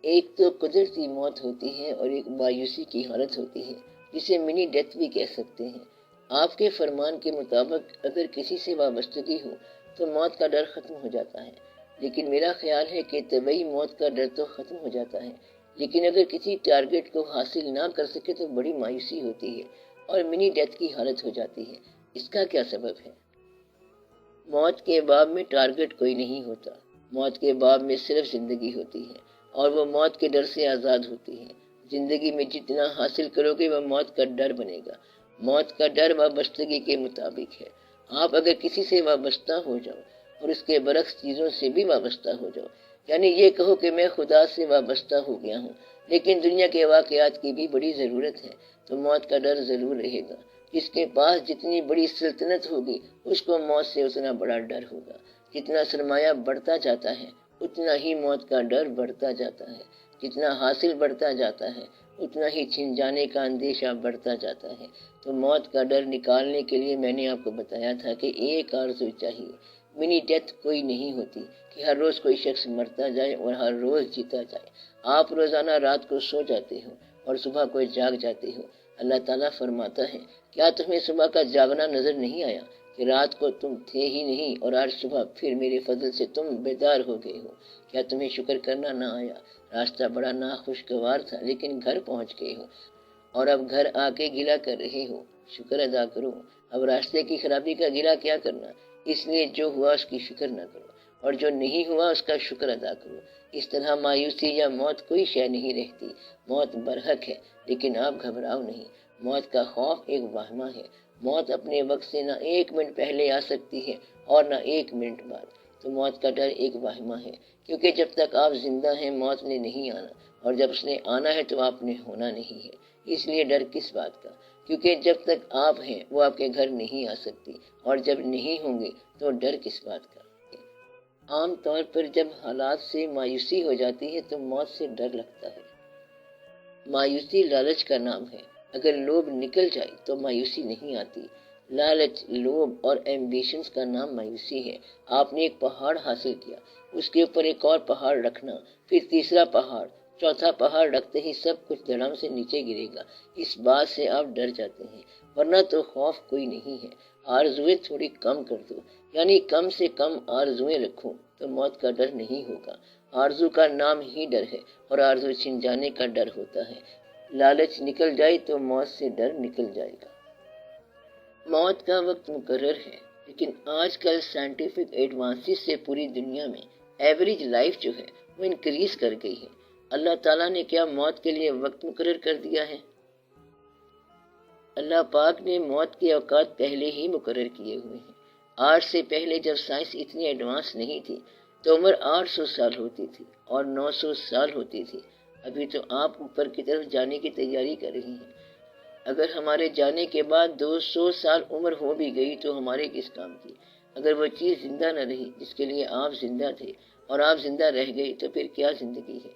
ایک تو قدرتی موت ہوتی ہے اور ایک مایوسی کی حالت ہوتی ہے جسے منی ڈیتھ بھی کہہ سکتے ہیں۔ آپ کے فرمان کے مطابق اگر کسی سے وابستگی ہو تو موت کا ڈر ختم ہو جاتا ہے، لیکن میرا خیال ہے کہ طبعی موت کا ڈر تو ختم ہو جاتا ہے، لیکن اگر کسی ٹارگٹ کو حاصل نہ کر سکے تو بڑی مایوسی ہوتی ہے اور منی ڈیتھ کی حالت ہو جاتی ہے۔ اس کا کیا سبب ہے؟ موت کے باب میں ٹارگٹ کوئی نہیں ہوتا، موت کے باب میں صرف زندگی ہوتی ہے اور وہ موت کے ڈر سے آزاد ہوتی ہے۔ زندگی میں جتنا حاصل کرو گے وہ موت کا ڈر بنے گا۔ موت کا ڈر وابستگی کے مطابق ہے۔ آپ اگر کسی سے وابستہ ہو جاؤ اور اس کے برعکس چیزوں سے بھی وابستہ ہو جاؤ، یعنی یہ کہو کہ میں خدا سے وابستہ ہو گیا ہوں لیکن دنیا کے واقعات کی بھی بڑی ضرورت ہے، تو موت کا ڈر ضرور رہے گا۔ جس کے پاس جتنی بڑی سلطنت ہوگی اس کو موت سے اتنا بڑا ڈر ہوگا۔ جتنا سرمایہ بڑھتا جاتا ہے اتنا ہی موت کا ڈر بڑھتا جاتا ہے۔ جتنا حاصل بڑھتا جاتا ہے اتنا ہی چھن جانے کا اندیشہ بڑھتا جاتا ہے۔ تو موت کا ڈر نکالنے کے لیے میں نے آپ کو بتایا تھا کہ ایک آرزو چاہیے۔ منی ڈیتھ کوئی نہیں ہوتی کہ ہر روز کوئی شخص مرتا جائے اور ہر روز جیتا جائے۔ آپ روزانہ رات کو سو جاتے ہو اور صبح کو جاگ جاتے ہو۔ اللہ تعالیٰ فرماتا ہے، کیا تمہیں صبح کا جاگنا نظر نہیں آیا کہ رات کو تم تھے ہی نہیں اور آج صبح پھر میرے فضل سے تم بیدار ہو گئے ہو؟ کیا تمہیں شکر کرنا نہ آیا؟ راستہ بڑا ناخوشگوار تھا لیکن گھر پہنچ گئے ہو اور اب گھر آ کے گلہ کر رہے ہو۔ شکر ادا کرو۔ اب راستے کی خرابی کا گلہ کیا کرنا، اس لیے جو ہوا اس کی فکر نہ کرو اور جو نہیں ہوا اس کا شکر ادا کرو۔ اس طرح مایوسی یا موت کوئی شے نہیں رہتی۔ موت برحق ہے لیکن آپ گھبراؤ نہیں۔ موت کا خوف ایک وہمہ ہے۔ موت اپنے وقت سے نہ ایک منٹ پہلے آ سکتی ہے اور نہ ایک منٹ بعد۔ تو موت کا ڈر ایک وہمہ ہے، کیونکہ جب تک آپ زندہ ہیں موت نے نہیں آنا، اور جب اس نے آنا ہے تو آپ نے ہونا نہیں ہے۔ اس لیے ڈر کس بات کا؟ کیونکہ جب تک آپ ہیں وہ آپ کے گھر نہیں آ سکتی، اور جب نہیں ہوں گے تو ڈر کس بات کا؟ عام طور پر جب حالات سے مایوسی ہو جاتی ہے تو موت سے ڈر لگتا ہے۔ مایوسی لالچ کا نام ہے۔ اگر لوبھ نکل جائے تو مایوسی نہیں آتی۔ لالچ، لوبھ اور ایمبیشنز کا نام مایوسی ہے۔ آپ نے ایک پہاڑ حاصل کیا، اس کے اوپر ایک اور پہاڑ رکھنا، پھر تیسرا پہاڑ، چوتھا پہاڑ رکھتے ہی سب کچھ دھڑام سے نیچے گرے گا۔ اس بات سے آپ ڈر جاتے ہیں، ورنہ تو خوف کوئی نہیں ہے۔ آرزویں تھوڑی کم کر دو، یعنی کم سے کم آرزویں رکھو تو موت کا ڈر نہیں ہوگا۔ آرزو کا نام ہی ڈر ہے اور آرزو چھن جانے کا ڈر ہوتا ہے۔ لالچ نکل جائے تو موت سے ڈر نکل جائے گا۔ موت کا وقت مقرر ہے، لیکن آج کل سائنٹیفک ایڈوانسز سے پوری دنیا میں ایوریج لائف جو ہے وہ انکریز کر گئی ہے۔ اللہ تعالیٰ نے کیا موت کے لیے وقت مقرر کر دیا ہے؟ اللہ پاک نے موت کے اوقات پہلے ہی مقرر کیے ہوئے ہیں۔ آج سے پہلے جب سائنس اتنی ایڈوانس نہیں تھی تو عمر 800 سال ہوتی تھی اور 900 سال ہوتی تھی۔ ابھی تو آپ اوپر کی طرف جانے کی تیاری کر رہی ہیں۔ اگر ہمارے جانے کے بعد 200 سال عمر ہو بھی گئی تو ہمارے کس کام کی؟ اگر وہ چیز زندہ نہ رہی جس کے لیے آپ زندہ تھے اور آپ زندہ رہ گئی تو پھر کیا زندگی ہے؟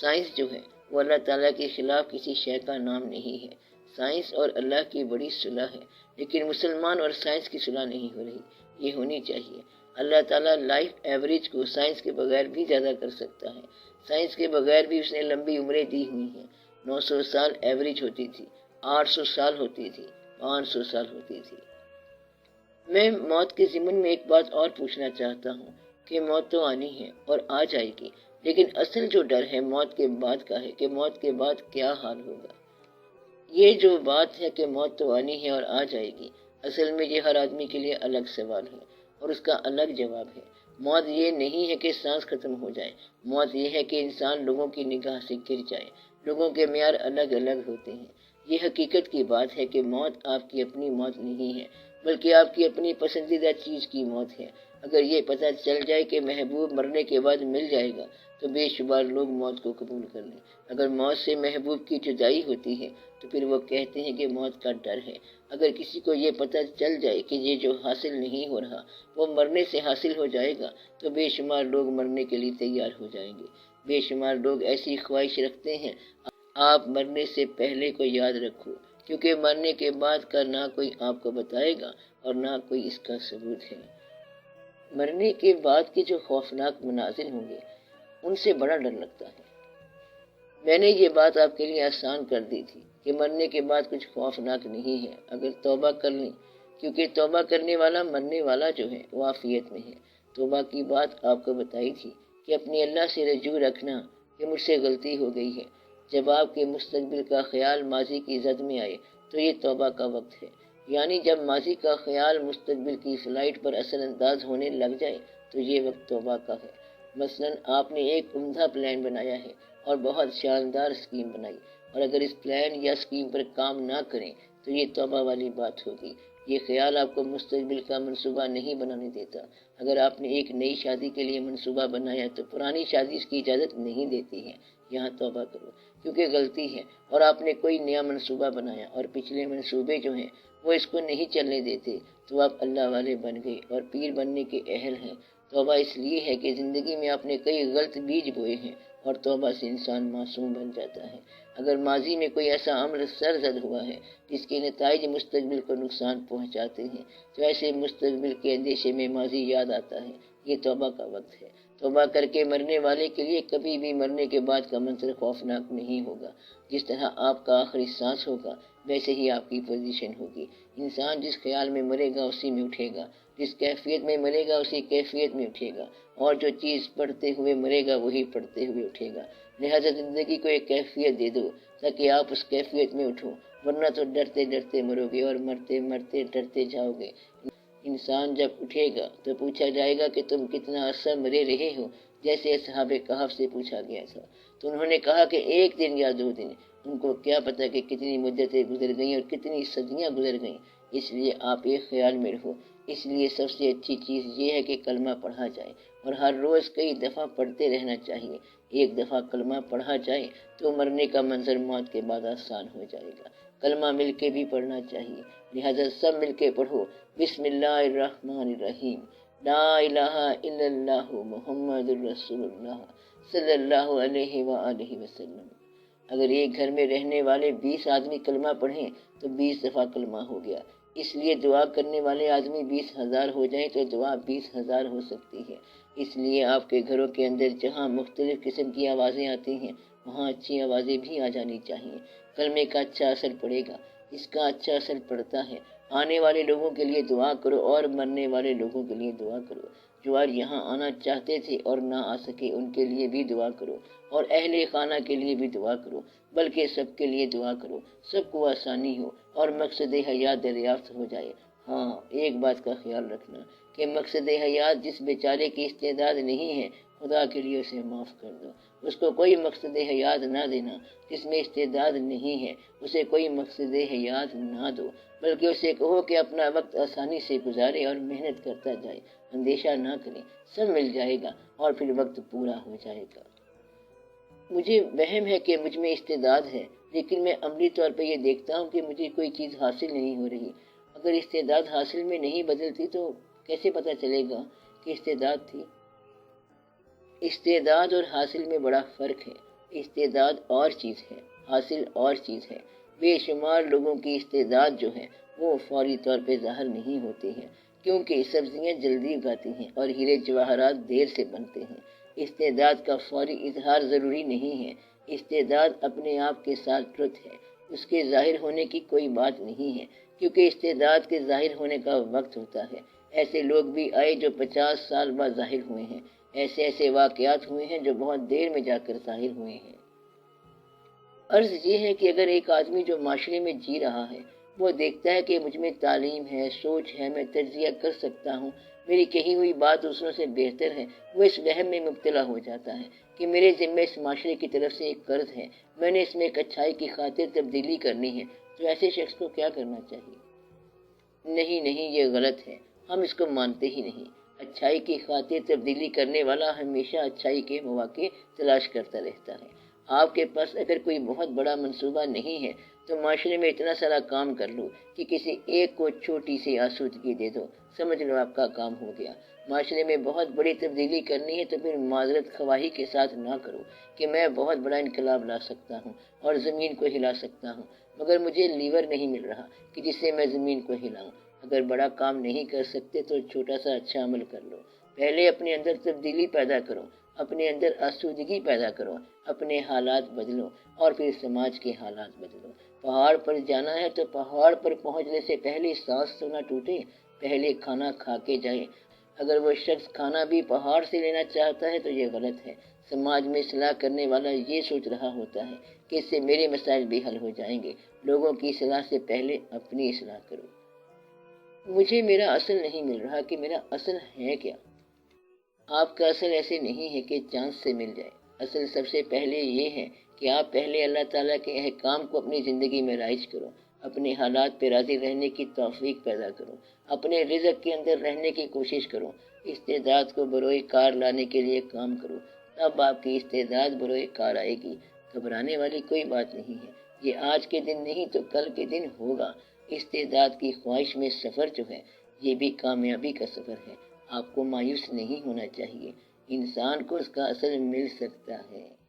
سائنس جو ہے وہ اللہ تعالیٰ کے خلاف کسی شے کا نام نہیں ہے۔ سائنس اور اللہ کی بڑی صلح ہے، لیکن مسلمان اور سائنس کی صلح نہیں ہو رہی۔ یہ ہونی چاہیے۔ اللہ تعالیٰ لائف ایوریج کو سائنس کے بغیر بھی زیادہ کر سکتا ہے۔ سائنس کے بغیر بھی اس نے لمبی عمریں دی ہوئی ہیں۔ 900 سال ایوریج ہوتی تھی، 800 سال ہوتی تھی، 500 سال ہوتی تھی۔ میں موت کے ضمن میں ایک بات اور پوچھنا چاہتا ہوں کہ موت تو آنی ہے اور آ جائے گی، لیکن اصل جو ڈر ہے موت کے بعد کا ہے کہ موت کے بعد کیا حال ہوگا۔ یہ جو بات ہے کہ موت تو آنی ہے اور آ جائے گی، اصل میں یہ ہر آدمی کے لیے الگ سوال ہے اور اس کا الگ جواب ہے۔ موت یہ نہیں ہے کہ سانس ختم ہو جائے، موت یہ ہے کہ انسان لوگوں کی نگاہ سے گر جائے۔ لوگوں کے معیار الگ الگ ہوتے ہیں۔ یہ حقیقت کی بات ہے کہ موت آپ کی اپنی موت نہیں ہے، بلکہ آپ کی اپنی پسندیدہ چیز کی موت ہے۔ اگر یہ پتہ چل جائے کہ محبوب مرنے کے بعد مل جائے گا تو بے شمار لوگ موت کو قبول کر لیں۔ اگر موت سے محبوب کی جدائی ہوتی ہے تو پھر وہ کہتے ہیں کہ موت کا ڈر ہے۔ اگر کسی کو یہ پتہ چل جائے کہ یہ جو حاصل نہیں ہو رہا وہ مرنے سے حاصل ہو جائے گا تو بے شمار لوگ مرنے کے لیے تیار ہو جائیں گے۔ بے شمار لوگ ایسی خواہش رکھتے ہیں۔ آپ مرنے سے پہلے کو یاد رکھو، کیونکہ مرنے کے بعد کا نہ کوئی آپ کو بتائے گا اور نہ کوئی اس کا ثبوت ہے۔ مرنے کے بعد کے جو خوفناک مناظر ہوں گے ان سے بڑا ڈر لگتا ہے۔ میں نے یہ بات آپ کے لیے آسان کر دی تھی کہ مرنے کے بعد کچھ خوفناک نہیں ہے اگر توبہ کر لیں، کیونکہ توبہ کرنے والا مرنے والا جو ہے وہ عافیت میں ہے۔ توبہ کی بات آپ کو بتائی تھی کہ اپنے اللہ سے رجوع رکھنا کہ مجھ سے غلطی ہو گئی ہے۔ جب آپ کے مستقبل کا خیال ماضی کی زد میں آئے تو یہ توبہ کا وقت ہے، یعنی جب ماضی کا خیال مستقبل کی فلائٹ پر اثر انداز ہونے لگ جائے تو یہ وقت توبہ کا ہے۔ مثلاً آپ نے ایک عمدہ پلان بنایا ہے اور بہت شاندار اسکیم بنائی، اور اگر اس پلان یا اسکیم پر کام نہ کریں تو یہ توبہ والی بات ہوگی۔ یہ خیال آپ کو مستقبل کا منصوبہ نہیں بنانے دیتا۔ اگر آپ نے ایک نئی شادی کے لیے منصوبہ بنایا تو پرانی شادی اس کی اجازت نہیں دیتی ہے۔ یہاں توبہ کرو کیونکہ غلطی ہے، اور آپ نے کوئی نیا منصوبہ بنایا اور پچھلے منصوبے جو ہیں وہ اس کو نہیں چلنے دیتے تو آپ اللہ والے بن گئے اور پیر بننے کے اہل ہیں۔ توبہ اس لیے ہے کہ زندگی میں آپ نے کئی غلط بیج بوئے ہیں، اور توبہ سے انسان معصوم بن جاتا ہے۔ اگر ماضی میں کوئی ایسا عمل سرزد ہوا ہے جس کے نتائج مستقبل کو نقصان پہنچاتے ہیں تو ایسے مستقبل کے اندیشے میں ماضی یاد آتا ہے۔ یہ توبہ کا وقت ہے۔ توبہ کر کے مرنے والے کے لیے کبھی بھی مرنے کے بعد کا منظر خوفناک نہیں ہوگا۔ جس طرح آپ کا آخری سانس ہوگا ویسے ہی آپ کی پوزیشن ہوگی۔ انسان جس خیال میں مرے گا اسی میں اٹھے گا، جس کیفیت میں مرے گا اسی کیفیت میں اٹھے گا، اور جو چیز پڑھتے ہوئے مرے گا وہی پڑھتے ہوئے اٹھے گا۔ لہذا زندگی کو ایک کیفیت دے دو تاکہ آپ اس کیفیت میں اٹھو، ورنہ تو ڈرتے ڈرتے مرو گے اور مرتے مرتے ڈرتے جاؤ گے۔ انسان جب اٹھے گا تو پوچھا جائے گا کہ تم کتنا عرصہ مرے رہے ہو، جیسے اصحاب کہف سے پوچھا گیا تھا تو انہوں نے کہا کہ 1 دن یا 2 دن۔ ان کو کیا پتا کہ کتنی مدتیں گزر گئیں اور کتنی صدیاں گزر گئیں۔ اس لیے آپ ایک خیال میں رہو۔ اس لیے سب سے اچھی چیز یہ ہے کہ کلمہ پڑھا جائے، اور ہر روز کئی دفعہ پڑھتے رہنا چاہیے۔ ایک دفعہ کلمہ پڑھا جائے تو مرنے کا منظر موت کے بعد آسان ہو جائے گا۔ کلمہ مل کے بھی پڑھنا چاہیے، لہذا سب مل کے پڑھو۔ بسم اللہ الرحمن الرحیم، لا الہ الا اللہ محمد الرسول اللہ صلی اللہ علیہ وآلہ وسلم۔ اگر ایک گھر میں رہنے والے 20 آدمی کلمہ پڑھیں تو 20 دفعہ کلمہ ہو گیا۔ اس لیے دعا کرنے والے آدمی 20,000 ہو جائیں تو دعا 20,000 ہو سکتی ہے۔ اس لیے آپ کے گھروں کے اندر جہاں مختلف قسم کی آوازیں آتی ہیں وہاں اچھی آوازیں بھی آ جانی چاہیے۔ کلمے کا اچھا اثر پڑے گا، اس کا اچھا اثر پڑتا ہے۔ آنے والے لوگوں کے لیے دعا کرو اور مرنے والے لوگوں کے لیے دعا کرو۔ جو آج یہاں آنا چاہتے تھے اور نہ آ سکے ان کے لیے بھی دعا کرو، اور اہل خانہ کے لیے بھی دعا کرو، بلکہ سب کے لیے دعا کرو، سب کو آسانی ہو اور مقصد حیات دریافت ہو جائے۔ ہاں، ایک بات کا خیال رکھنا کہ مقصد حیات جس بیچارے کی استعداد نہیں ہے خدا کے لیے اسے معاف کر دو۔ اس کو کوئی مقصد حیات نہ دینا جس میں استعداد نہیں ہے، اسے کوئی مقصد حیات نہ دو، بلکہ اسے کہو کہ اپنا وقت آسانی سے گزارے اور محنت کرتا جائے، اندیشہ نہ کرے، سب مل جائے گا اور پھر وقت پورا ہو جائے گا۔ مجھے وہم ہے کہ مجھ میں استعداد ہے، لیکن میں عملی طور پہ یہ دیکھتا ہوں کہ مجھے کوئی چیز حاصل نہیں ہو رہی۔ اگر استعداد حاصل میں نہیں بدلتی تو کیسے پتہ چلے گا کہ استعداد تھی؟ استعداد اور حاصل میں بڑا فرق ہے۔ استعداد اور چیز ہے، حاصل اور چیز ہے۔ بے شمار لوگوں کی استعداد جو ہے وہ فوری طور پہ ظاہر نہیں ہوتی ہے، کیونکہ سبزیاں جلدی اگاتی ہیں اور ہیرے جواہرات دیر سے بنتے ہیں۔ استعداد کا فوری اظہار ضروری نہیں ہے۔ استعداد اپنے آپ کے ساتھ ٹروت ہے، اس کے ظاہر ہونے کی کوئی بات نہیں ہے، کیونکہ استعداد کے ظاہر ہونے کا وقت ہوتا ہے۔ ایسے لوگ بھی آئے جو 50 سال بعد ظاہر ہوئے ہیں، ایسے واقعات ہوئے ہیں جو بہت دیر میں جا کر ظاہر ہوئے ہیں۔ عرض یہ ہے کہ اگر ایک آدمی جو معاشرے میں جی رہا ہے وہ دیکھتا ہے کہ مجھ میں تعلیم ہے، سوچ ہے، میں تجزیہ کر سکتا ہوں، میری کہی ہوئی بات دوسروں سے بہتر ہے، وہ اس وہم میں مبتلا ہو جاتا ہے کہ میرے ذمہ اس معاشرے کی طرف سے ایک قرض ہے، میں نے اس میں ایک اچھائی کی خاطر تبدیلی کرنی ہے۔ تو ایسے شخص کو کیا کرنا چاہیے؟ نہیں، یہ غلط ہے، ہم اس کو مانتے ہی نہیں۔ اچھائی کی خاطر تبدیلی کرنے والا ہمیشہ اچھائی کے مواقع تلاش کرتا رہتا ہے۔ آپ کے پاس اگر کوئی بہت بڑا منصوبہ نہیں ہے تو معاشرے میں اتنا سارا کام کر لو کہ کسی ایک کو چھوٹی سی آسودگی دے دو، سمجھ لو آپ کا کام ہو گیا۔ معاشرے میں بہت بڑی تبدیلی کرنی ہے تو پھر معذرت خواہی کے ساتھ نہ کرو کہ میں بہت بڑا انقلاب لا سکتا ہوں اور زمین کو ہلا سکتا ہوں، مگر مجھے لیور نہیں مل رہا کہ جس سے میں زمین کو ہلاؤں۔ اگر بڑا کام نہیں کر سکتے تو چھوٹا سا اچھا عمل کر لو۔ پہلے اپنے اندر تبدیلی پیدا کرو، اپنے اندر آسودگی پیدا کرو، اپنے حالات بدلو اور پھر سماج کے حالات بدلو۔ پہاڑ پر جانا ہے تو پہاڑ پر پہنچنے سے پہلے سانس تو نہ ٹوٹے، پہلے کھانا کھا کے جائے۔ اگر وہ شخص کھانا بھی پہاڑ سے لینا چاہتا ہے تو یہ غلط ہے۔ سماج میں اصلاح کرنے والا یہ سوچ رہا ہوتا ہے کہ اس سے میرے مسائل بھی حل ہو جائیں گے۔ لوگوں کی اصلاح سے پہلے اپنی اصلاح کرو۔ مجھے میرا اصل نہیں مل رہا کہ میرا اصل ہے کیا؟ آپ کا اصل ایسے نہیں ہے کہ چاند سے مل جائے۔ اصل سب سے پہلے یہ ہے کہ آپ پہلے اللہ تعالیٰ کے احکام کو اپنی زندگی میں رائج کرو، اپنے حالات پہ راضی رہنے کی توفیق پیدا کرو، اپنے رزق کے اندر رہنے کی کوشش کرو، استعداد کو بروئے کار لانے کے لیے کام کرو، تب آپ کی استعداد بروئے کار آئے گی۔ گھبرانے والی کوئی بات نہیں ہے، یہ آج کے دن نہیں تو کل کے دن ہوگا۔ استعداد کی خواہش میں سفر جو ہے یہ بھی کامیابی کا سفر ہے۔ آپ کو مایوس نہیں ہونا چاہیے، انسان کو اس کا اصل مل سکتا ہے۔